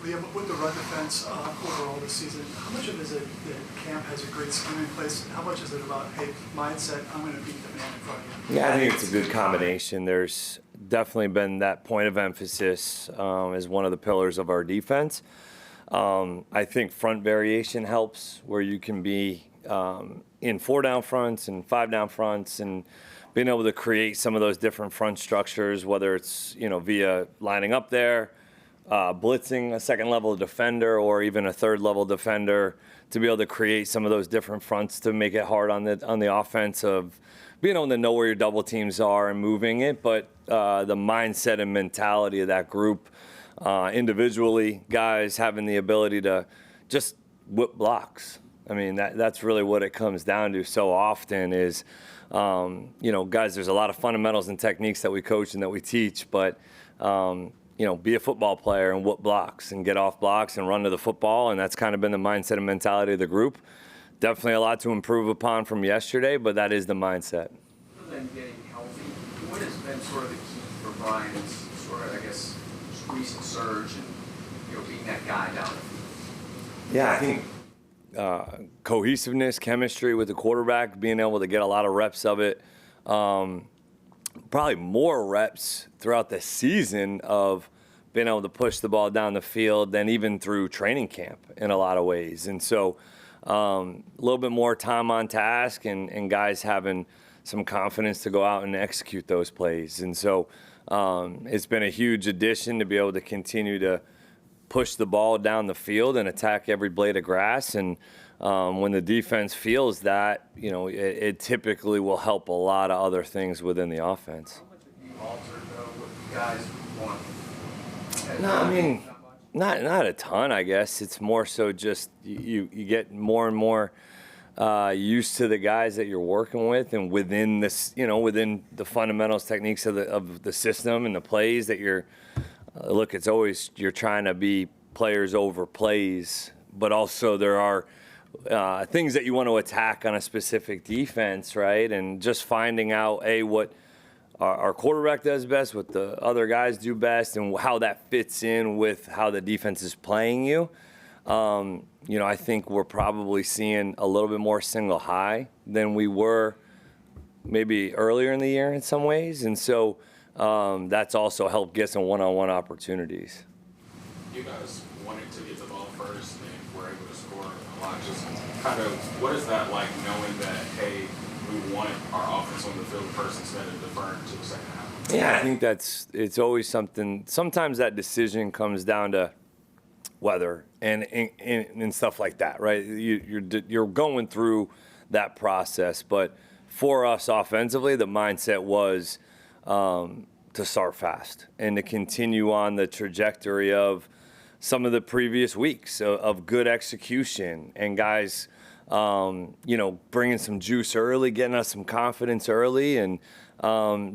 Liam, with the run defense overall this season, how much of it is it that camp has a great scheme in place, and how much is it about, hey, mindset, I'm going to beat the man in front of you? Yeah, I think it's a good combination. There's definitely been that point of emphasis as one of the pillars of our defense. I think front variation helps, where you can be in 4-down fronts and 5-down fronts, and being able to create some of those different front structures, whether it's via lining up there, blitzing a second level defender, or even a third level defender, to be able to create some of those different fronts to make it hard on the offense of being able to know where your double teams are and moving it. But the mindset and mentality of that group, individually, guys having the ability to just whip blocks. I mean, that's really what it comes down to so often is, guys, there's a lot of fundamentals and techniques that we coach and that we teach, but, be a football player and whoop blocks and get off blocks and run to the football, and that's kind of been the mindset and mentality of the group. Definitely a lot to improve upon from yesterday, but that is the mindset. Other than getting healthy, what has been sort of the key for Brian's sort of, I guess, recent surge and, being that guy down the field? Yeah, I think cohesiveness, chemistry with the quarterback, being able to get a lot of reps of it. Probably more reps throughout the season of being able to push the ball down the field than even through training camp in a lot of ways. And so a little bit more time on task and guys having some confidence to go out and execute those plays. And so it's been a huge addition to be able to continue to push the ball down the field and attack every blade of grass. And when the defense feels that, it typically will help a lot of other things within the offense. How much have you altered, though, what you guys want? No, I mean, not a ton, I guess. It's more so just you get more and more used to the guys that you're working with, and within this, within the fundamentals, techniques of the system and the plays that you're. Look, it's always you're trying to be players over plays, but also there are things that you want to attack on a specific defense, right? And just finding out, what our quarterback does best, what the other guys do best, and how that fits in with how the defense is playing you. I think we're probably seeing a little bit more single high than we were maybe earlier in the year in some ways. And so that's also helped get some one-on-one opportunities. You guys wanted to get the ball first and were able to score a lot. Just kind of, what is that like, knowing that, hey, we want our offense on the field first instead of deferring to the second half? Yeah, I think it's always something. Sometimes that decision comes down to weather and stuff like that, right? You're going through that process, but for us offensively, the mindset was to start fast and to continue on the trajectory of some of the previous weeks of good execution and guys, bringing some juice early, getting us some confidence early, and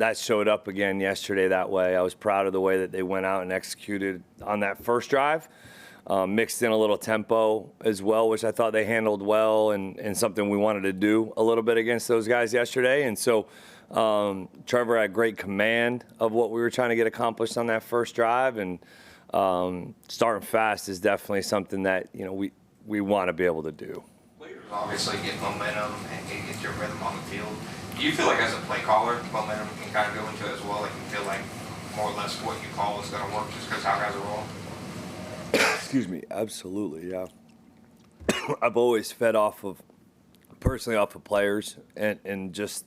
that showed up again yesterday that way. I was proud of the way that they went out and executed on that first drive, mixed in a little tempo as well, which I thought they handled well, and something we wanted to do a little bit against those guys yesterday. And so Trevor had great command of what we were trying to get accomplished on that first drive, and starting fast is definitely something that we want to be able to do. Players obviously get momentum and can get your rhythm on the field. Do you feel like as a play caller, momentum can kind of go into it as well? Like you feel like more or less what you call is going to work just because how guys are rolling? Excuse me, absolutely, yeah. I've always fed personally off of players and just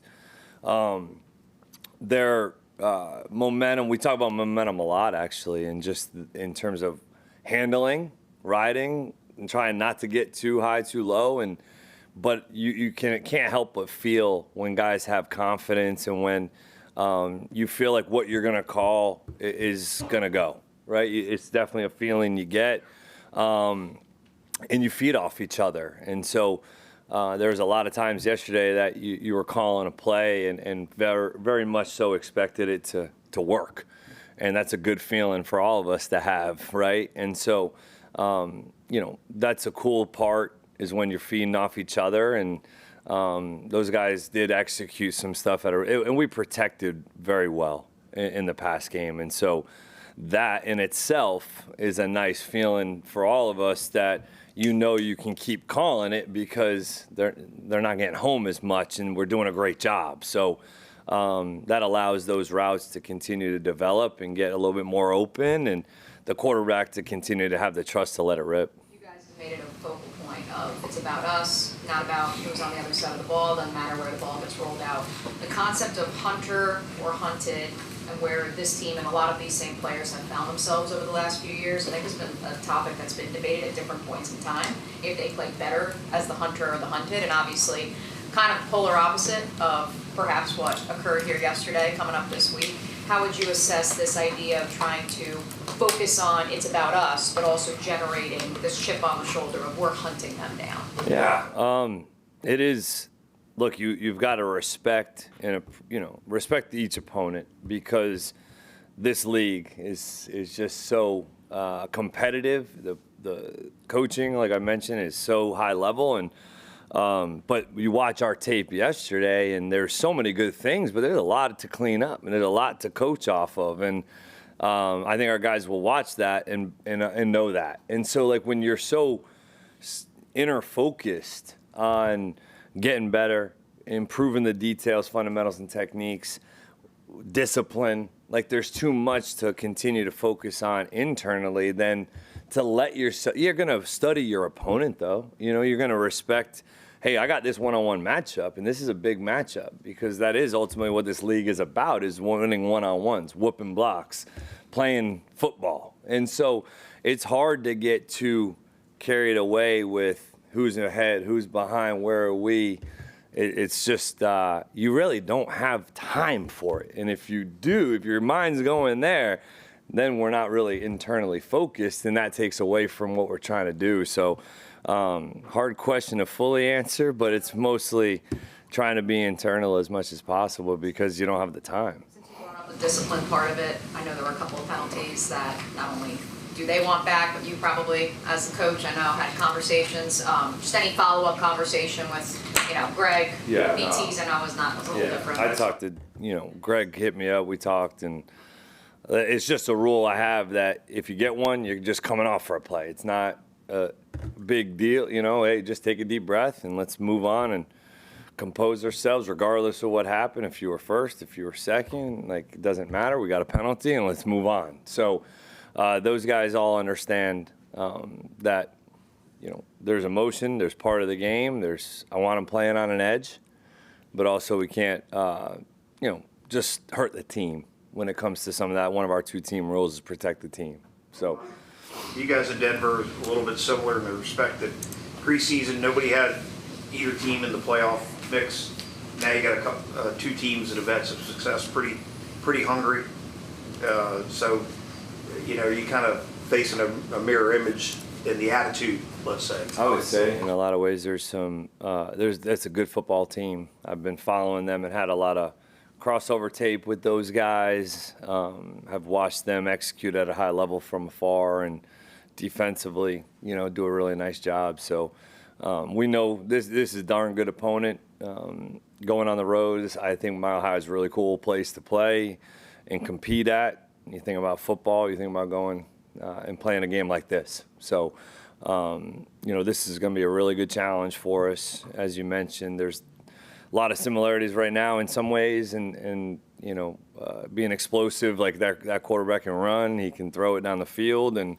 their momentum. We talk about momentum a lot, actually, and just in terms of handling, riding, and trying not to get too high, too low. But you can't help but feel when guys have confidence and when you feel like what you're going to call is going to go, right? It's definitely a feeling you get, and you feed off each other. And so there was a lot of times yesterday that you were calling a play and very, very much so expected it to work. And that's a good feeling for all of us to have, right? And so, that's a cool part is when you're feeding off each other. And those guys did execute some stuff and we protected very well in the pass game. And so that in itself is a nice feeling for all of us that you can keep calling it because they're not getting home as much and we're doing a great job. So that allows those routes to continue to develop and get a little bit more open, and the quarterback to continue to have the trust to let it rip. You guys have made it a focal point of it's about us, not about who's on the other side of the ball, doesn't matter where the ball gets rolled out. The concept of hunter or hunted, and where this team and a lot of these same players have found themselves over the last few years, I think has been a topic that's been debated at different points in time. If they play better as the hunter or the hunted, and obviously kind of polar opposite of perhaps what occurred here yesterday coming up this week. How would you assess this idea of trying to focus on it's about us, but also generating this chip on the shoulder of we're hunting them down? Yeah, it is. Look, you've got to respect respect each opponent, because this league is just so competitive. The coaching, like I mentioned, is so high level, and but you watch our tape yesterday, and there's so many good things, but there's a lot to clean up, and there's a lot to coach off of, and I think our guys will watch that and know that. And so, like, when you're so inner focused on getting better, improving the details, fundamentals, and techniques, discipline, like, there's too much to continue to focus on internally than to let yourself. You're going to study your opponent, though. You're going to respect, hey, I got this one-on-one matchup, and this is a big matchup, because that is ultimately what this league is about, is winning one-on-ones, whooping blocks, playing football. And so it's hard to get too carried away with who's ahead, who's behind, where are we. It's just you really don't have time for it. And if you do, if your mind's going there, then we're not really internally focused, and that takes away from what we're trying to do. So hard question to fully answer, but it's mostly trying to be internal as much as possible, because you don't have the time. Since you brought up the discipline part of it, I know there were a couple of penalties that not only do they want back, but you probably, as the coach, I know, had conversations. Just any follow-up conversation with, Greg, BT's, I know was a little different. I talked to, Greg hit me up, we talked, and it's just a rule I have that if you get one, you're just coming off for a play. It's not a big deal, hey, just take a deep breath and let's move on and compose ourselves regardless of what happened. If you were first, if you were second, like, it doesn't matter. We got a penalty and let's move on. So those guys all understand that, there's emotion, there's part of the game, I want them playing on an edge, but also we can't, just hurt the team when it comes to some of that. One of our 2-team rules is protect the team. So you guys in Denver are a little bit similar in the respect that preseason nobody had either team in the playoff mix. Now you got 2 teams that have had some success, pretty hungry. So you kind of facing a mirror image in the attitude, let's say. I would say in a lot of ways that's a good football team. I've been following them and had a lot of crossover tape with those guys. Have watched them execute at a high level from afar, and defensively, do a really nice job. So we know this is a darn good opponent. Going on the road, I think Mile High is a really cool place to play and compete at. You think about football, you think about going and playing a game like this. So, this is going to be a really good challenge for us. As you mentioned, there's a lot of similarities right now in some ways, and being explosive, like that quarterback can run, he can throw it down the field, and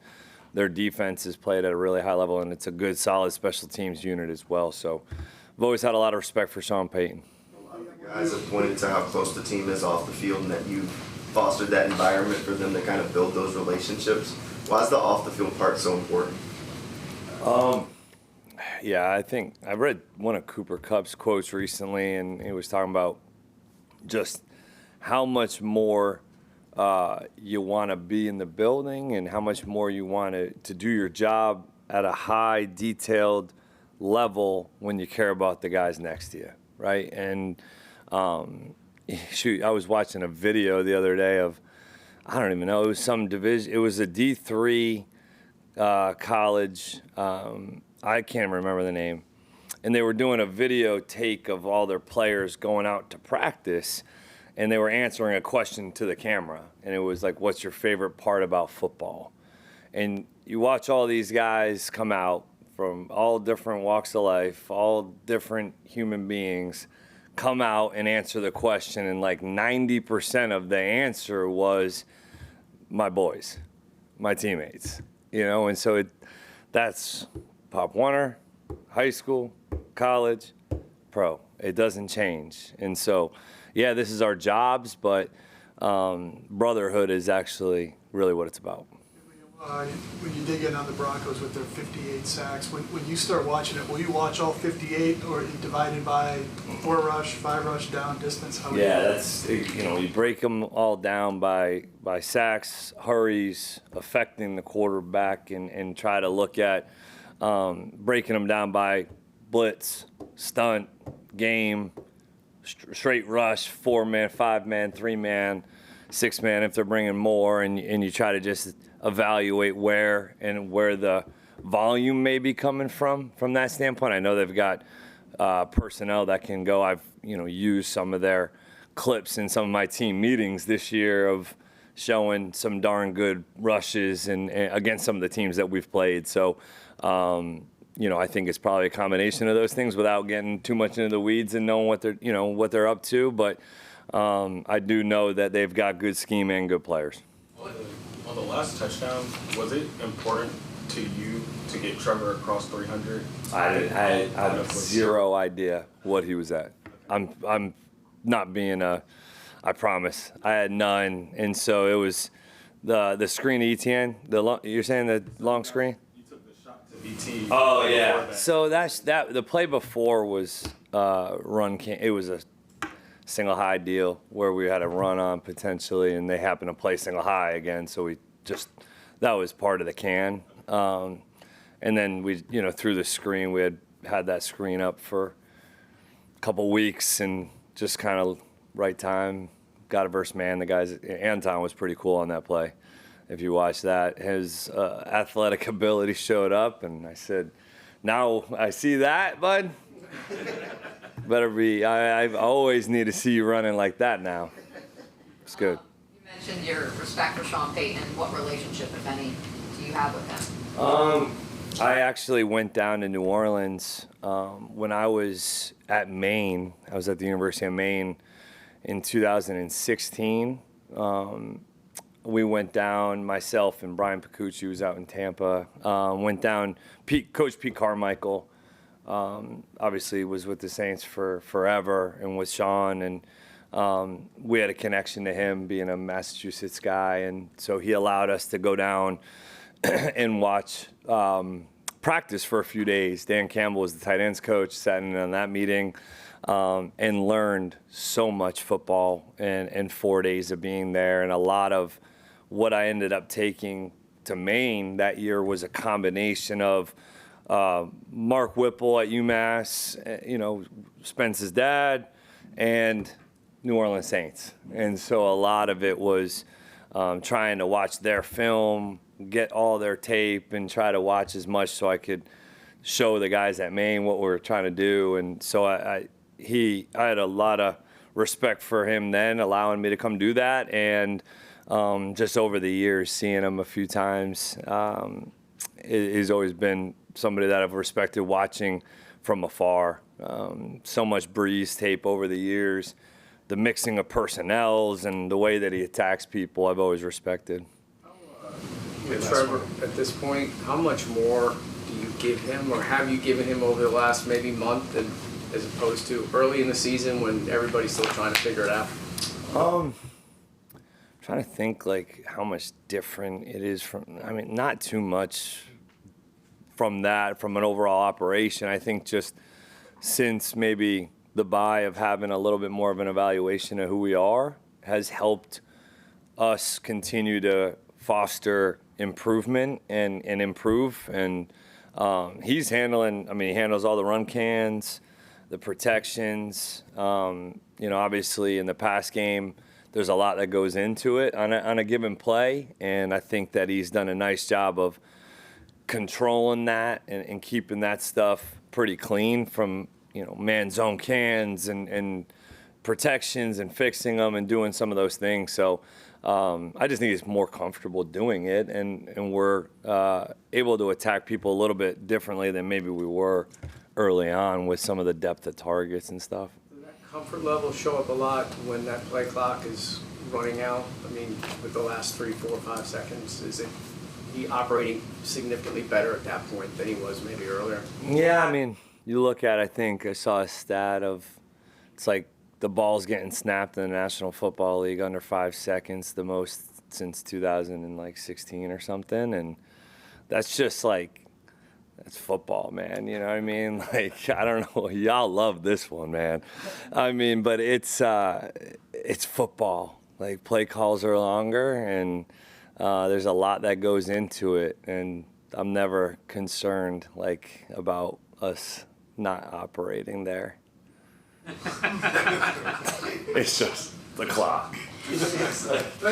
their defense is played at a really high level, and it's a good, solid special teams unit as well. So I've always had a lot of respect for Sean Payton. A lot of the guys have pointed to how close the team is off the field, and that you've fostered that environment for them to kind of build those relationships. Why is the off-the-field part so important? Yeah, I think I read one of Cooper Kupp's quotes recently, and he was talking about just how much more you want to be in the building, and how much more you want to do your job at a high, detailed level when you care about the guys next to you, right? And shoot, I was watching a video the other day of, I don't even know, it was some division, it was a D3 college, I can't remember the name, and they were doing a video take of all their players going out to practice, and they were answering a question to the camera, and it was like, what's your favorite part about football? And you watch all these guys come out from all different walks of life, all different human beings, come out and answer the question, and like 90% of the answer was my boys, my teammates, you know. And so that's Pop Warner, high school, college, pro. It doesn't change. And so, yeah, this is our jobs, but brotherhood is actually really what it's about. When you dig in on the Broncos with their 58 sacks, when you start watching it, will you watch all 58, or divided by 4 rush, 5 rush, down, distance? How That's, you know, you break them all down by sacks, hurries, affecting the quarterback, and try to look at breaking them down by blitz, stunt, game, straight rush, 4-man, 5-man, 3-man, 6-man if they're bringing more, and you try to just evaluate where the volume may be coming from that standpoint. I know they've got personnel that can go. I've used some of their clips in some of my team meetings this year of showing some darn good rushes and against some of the teams that we've played. So I think it's probably a combination of those things without getting too much into the weeds and knowing what they're up to. But I do know that they've got good scheme and good players. On the last touchdown, was it important to you to get Trevor across 300? I have zero idea what he was at. I'm not being I promise. I had none, and so it was the screen Etienne. You're saying the long screen? You took the shot to BT. Oh yeah. So that's that. The play before was run. It was a single high deal where we had a run on potentially, and they happened to play single high again. So that was part of the can. And then we, through the screen, we had that screen up for a couple weeks, and just kind of right time, got a verse man. The guys, Anton was pretty cool on that play. If you watch that, his athletic ability showed up, and I said, now I see that, bud. Better be. I always need to see you running like that now. It's good. You mentioned your respect for Sean Payton. What relationship, if any, do you have with him? I actually went down to New Orleans when I was at Maine. I was at the University of Maine in 2016. We went down, myself and Brian Picucci, was out in Tampa. Went down, Coach Pete Carmichael. Obviously was with the Saints for forever, and with Sean, and we had a connection to him being a Massachusetts guy, and so he allowed us to go down and watch practice for a few days. Dan Campbell was the tight ends coach, sat in on that meeting, and learned so much football in 4 days of being there. And a lot of what I ended up taking to Maine that year was a combination of Mark Whipple at UMass, Spence's dad, and New Orleans Saints. And so a lot of it was trying to watch their film, get all their tape, and try to watch as much so I could show the guys at Maine what we were trying to do. And so I had a lot of respect for him then, allowing me to come do that. And just over the years, seeing him a few times, he's always been somebody that I've respected watching from afar. So much Breeze tape over the years, the mixing of personnels and the way that he attacks people, I've always respected. With Trevor, at this point, how much more do you give him, or have you given him over the last maybe month, as opposed to early in the season when everybody's still trying to figure it out? I'm trying to think like how much different it is not too much from an overall operation. I think just since maybe the bye of having a little bit more of an evaluation of who we are has helped us continue to foster improvement and improve. And he handles all the run cans, the protections. Obviously in the pass game, there's a lot that goes into it on a given play. And I think that he's done a nice job of controlling that and keeping that stuff pretty clean from, man zone cans and protections and fixing them and doing some of those things. So I just think he's more comfortable doing it, and we're able to attack people a little bit differently than maybe we were early on with some of the depth of targets and stuff. Does that comfort level show up a lot when that play clock is running out? I mean, with the last 3, 4, 5 seconds, is it he operating significantly better at that point than he was maybe earlier? Yeah, I mean, you look at, I think I saw a stat of, it's like the ball's getting snapped in the National Football League under 5 seconds, the most since 2016 or something, and that's just like, that's football, man, you know what I mean? Like, I don't know, y'all love this one, man. I mean, but it's football. Like, play calls are longer, and there's a lot that goes into it, and I'm never concerned, like, about us not operating there. It's just the clock.